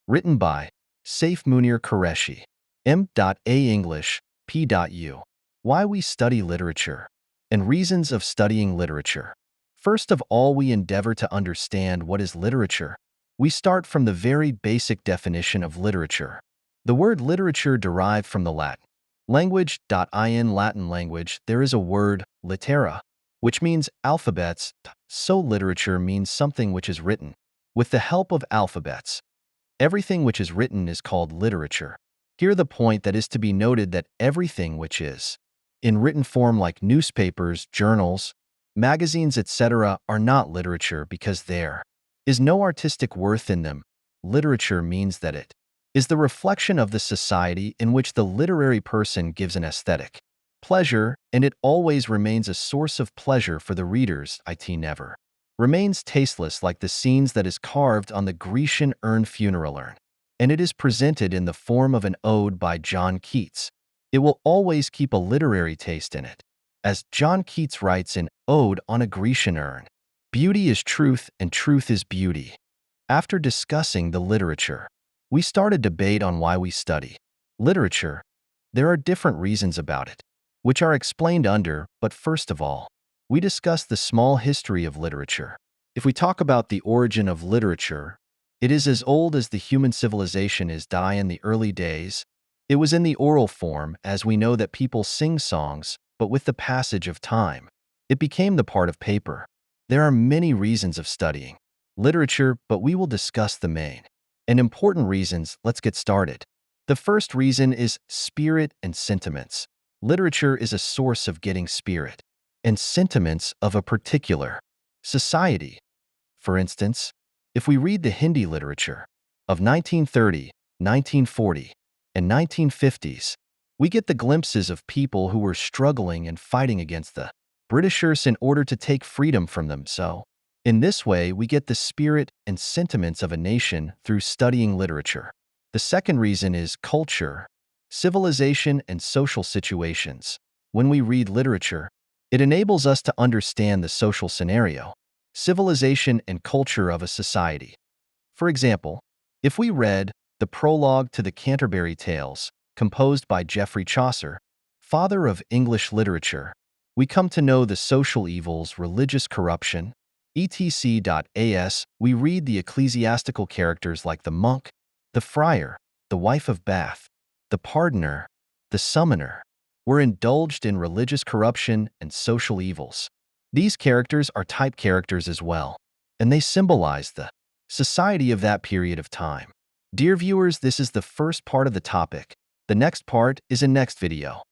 Written by Saif Munir Qureshi. M.A. English, P.U. Why we study literature and reasons of studying literature. First of all, we endeavor to understand what is literature. We start from the very basic definition of literature. The word literature derived from the Latin language. In Latin language, there is a word, litera, which means alphabets, so literature means something which is written. With the help of alphabets, everything which is written is called literature. Here the point that is to be noted that everything which is in written form like newspapers, journals, magazines, etc. are not literature because there is no artistic worth in them. Literature means that it is the reflection of the society in which the literary person gives an aesthetic pleasure, and it always remains a source of pleasure for the readers. It never remains tasteless like the scenes that is carved on the Grecian urn funeral urn, and it is presented in the form of an ode by John Keats. It will always keep a literary taste in it. As John Keats writes in Ode on a Grecian Urn, beauty is truth and truth is beauty. After discussing the literature, we start a debate on why we study literature. There are different reasons about it, which are explained under, but first of all, we discuss the small history of literature. If we talk about the origin of literature, it is as old as the human civilization is. In the early days, it was in the oral form, as we know that people sing songs, but with the passage of time, it became the part of paper. There are many reasons of studying literature, but we will discuss the main and important reasons. Let's get started. The first reason is spirit and sentiments. Literature is a source of getting spirit and sentiments of a particular society. For instance, if we read the Hindi literature of 1930, 1940, and 1950s, we get the glimpses of people who were struggling and fighting against the Britishers in order to take freedom from them. So, in this way, we get the spirit and sentiments of a nation through studying literature. The second reason is culture, civilization, and social situations. When we read literature, it enables us to understand the social scenario, civilization, and culture of a society. For example, if we read the prologue to the Canterbury Tales, composed by Geoffrey Chaucer, father of English literature, we come to know the social evils, religious corruption, etc. As we read the ecclesiastical characters like the monk, the friar, the wife of Bath, the pardoner, the summoner, were indulged in religious corruption and social evils. These characters are type characters as well, and they symbolize the society of that period of time. Dear viewers, this is the first part of the topic. The next part is in next video.